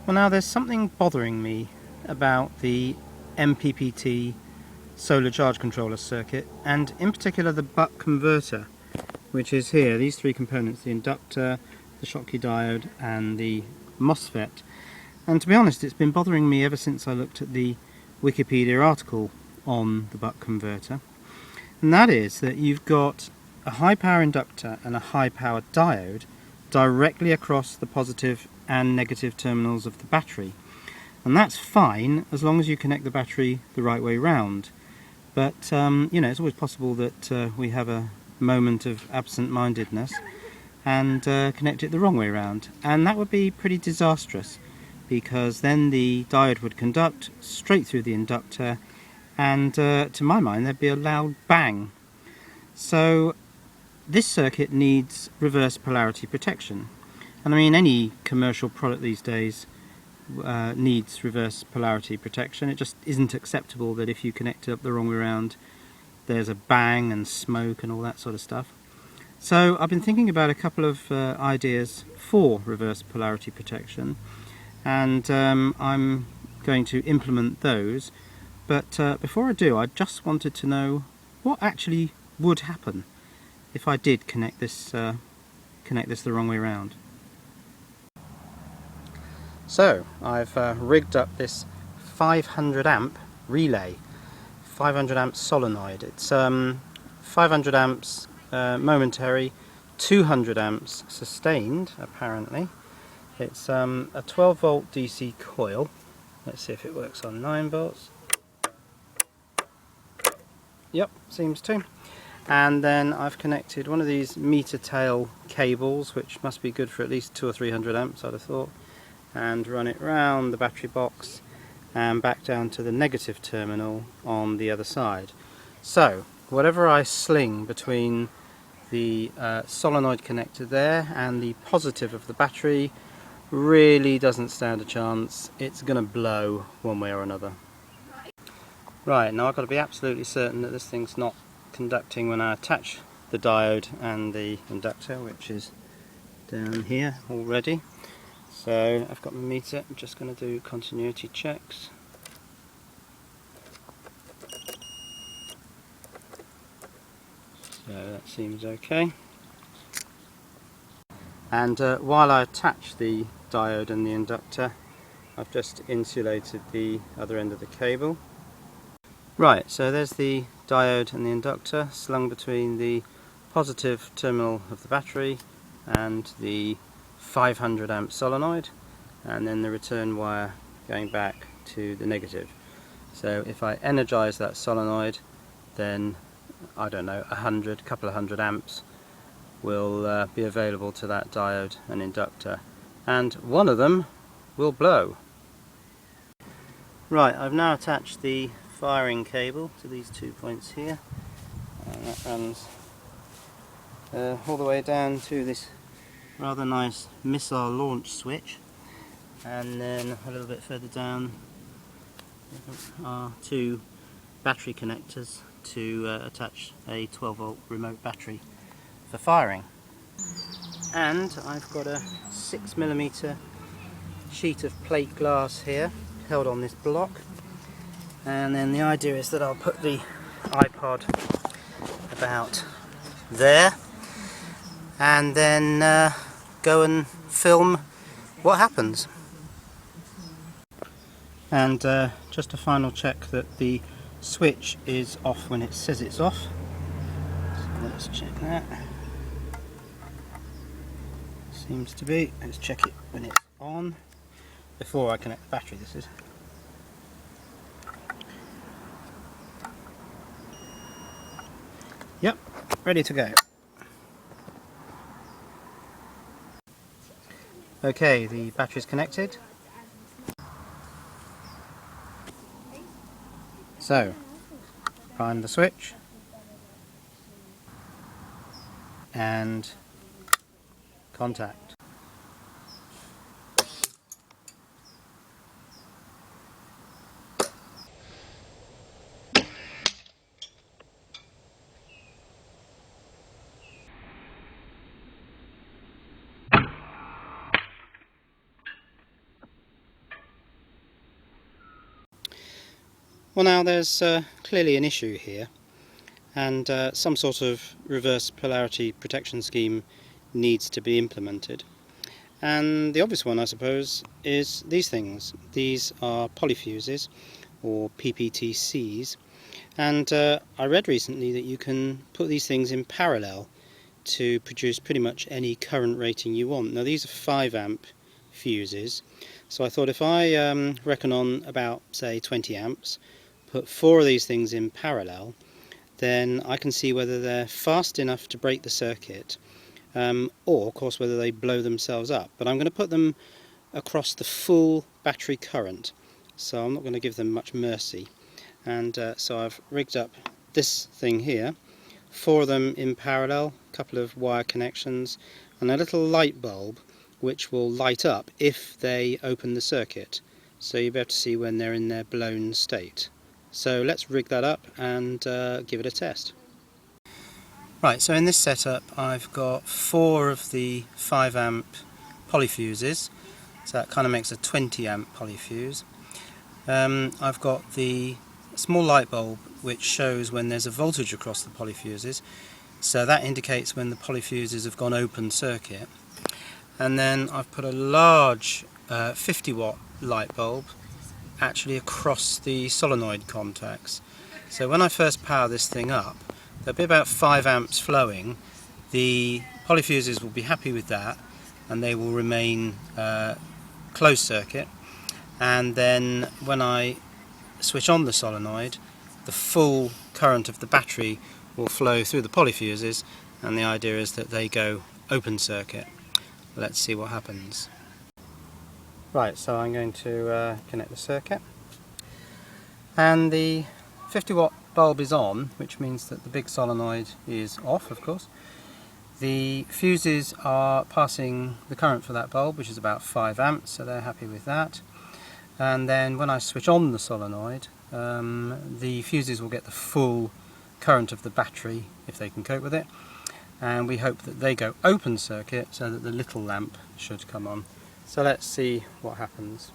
Well, now there's something bothering me about the MPPT solar charge controller circuit, and in particular the buck converter, which is here, these three components: the inductor, the Schottky diode and the MOSFET. And to be honest, it's been bothering me ever since I looked at the Wikipedia article on the buck converter, and that is that you've got a high power inductor and a high power diode directly across the positive and negative terminals of the battery, and that's fine as long as you connect the battery the right way round. But you know, it's always possible that we have a moment of absent-mindedness and connect it the wrong way round, and that would be pretty disastrous, because then the diode would conduct straight through the inductor, and to my mind there'd be a loud bang. So this circuit needs reverse polarity protection, and I mean, any commercial product these days needs reverse polarity protection. It just isn't acceptable that if you connect it up the wrong way around there's a bang and smoke and all that sort of stuff. So I've been thinking about a couple of ideas for reverse polarity protection, and I'm going to implement those. But before I do, I just wanted to know what actually would happen if I did connect this the wrong way around. So I've rigged up this 500 amp relay, 500 amp solenoid. It's 500 amps momentary, 200 amps sustained apparently. It's a 12 volt DC coil. Let's see if it works on 9 volts. Yep, seems to. And then I've connected one of these meter tail cables, which must be good for at least 200 or 300 amps, I'd have thought, and run it round the battery box and back down to the negative terminal on the other side. So whatever I sling between the solenoid connector there and the positive of the battery really doesn't stand a chance. It's going to blow one way or another. Right, now I've got to be absolutely certain that this thing's not conducting when I attach the diode and the inductor, which is down here already. So I've got my meter, I'm just going to do continuity checks. So that seems okay. And while I attach the diode and the inductor, I've just insulated the other end of the cable. Right, so there's the diode and the inductor slung between the positive terminal of the battery and the 500 amp solenoid, and then the return wire going back to the negative. So if I energize that solenoid, then I don't know, a couple of hundred amps will be available to that diode and inductor, and one of them will blow. Right, I've now attached the firing cable to these 2 points here, and that runs all the way down to this rather nice missile launch switch, and then a little bit further down are 2 battery connectors to attach a 12 volt remote battery for firing. And I've got a 6mm sheet of plate glass here held on this block, and then the idea is that I'll put the iPod about there and then go and film what happens. And just a final check that the switch is off when it says it's off. So let's check that. Seems to be. Let's check it when it's on, before I connect the battery, this is. Yep, ready to go. Okay, the battery's connected. So, prime the switch and contact. Well, now there's clearly an issue here, and some sort of reverse polarity protection scheme needs to be implemented. And the obvious one, I suppose, is these things. These are polyfuses, or PPTCs, and I read recently that you can put these things in parallel to produce pretty much any current rating you want. Now these are 5 amp fuses, so I thought if I reckon on about, say, 20 amps, put 4 of these things in parallel, then I can see whether they're fast enough to break the circuit, or of course whether they blow themselves up. But I'm going to put them across the full battery current, so I'm not going to give them much mercy. And so I've rigged up this thing here, 4 of them in parallel, a couple of wire connections, and a little light bulb which will light up if they open the circuit, so you'll be able to see when they're in their blown state. So let's rig that up and give it a test. Right, so in this setup I've got 4 of the 5 amp polyfuses, so that kind of makes a 20 amp polyfuse. I've got the small light bulb which shows when there's a voltage across the polyfuses, so that indicates when the polyfuses have gone open circuit. And then I've put a large 50 watt light bulb actually across the solenoid contacts. So when I first power this thing up, there'll be about 5 amps flowing. The polyfuses will be happy with that and they will remain closed circuit. And then when I switch on the solenoid, the full current of the battery will flow through the polyfuses, and the idea is that they go open circuit. Let's see what happens. Right, so I'm going to connect the circuit, and the 50 watt bulb is on, which means that the big solenoid is off, of course. The fuses are passing the current for that bulb, which is about 5 amps, so they're happy with that. And then when I switch on the solenoid, the fuses will get the full current of the battery if they can cope with it, and we hope that they go open circuit so that the little lamp should come on. So let's see what happens.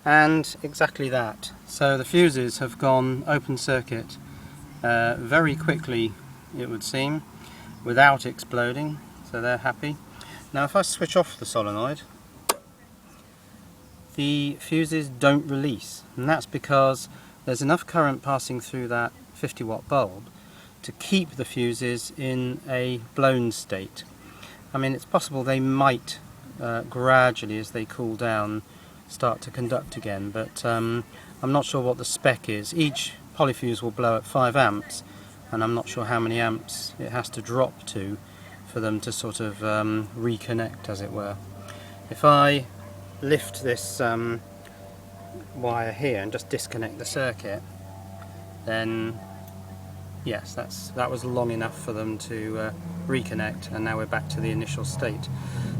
And exactly that. So the fuses have gone open circuit very quickly, it would seem, without exploding, so they're happy. Now if I switch off the solenoid, the fuses don't release, and that's because there's enough current passing through that 50 watt bulb to keep the fuses in a blown state. I mean, it's possible they might gradually, as they cool down, start to conduct again, but I'm not sure what the spec is. Each polyfuse will blow at 5 amps, and I'm not sure how many amps it has to drop to for them to sort of reconnect, as it were. If I lift this wire here and just disconnect the circuit, then yes, that was long enough for them to reconnect, and now we're back to the initial state.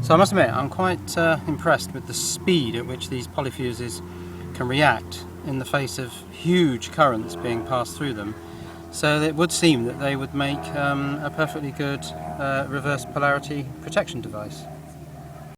So I must admit, I'm quite impressed with the speed at which these polyfuses can react in the face of huge currents being passed through them. So it would seem that they would make a perfectly good reverse polarity protection device.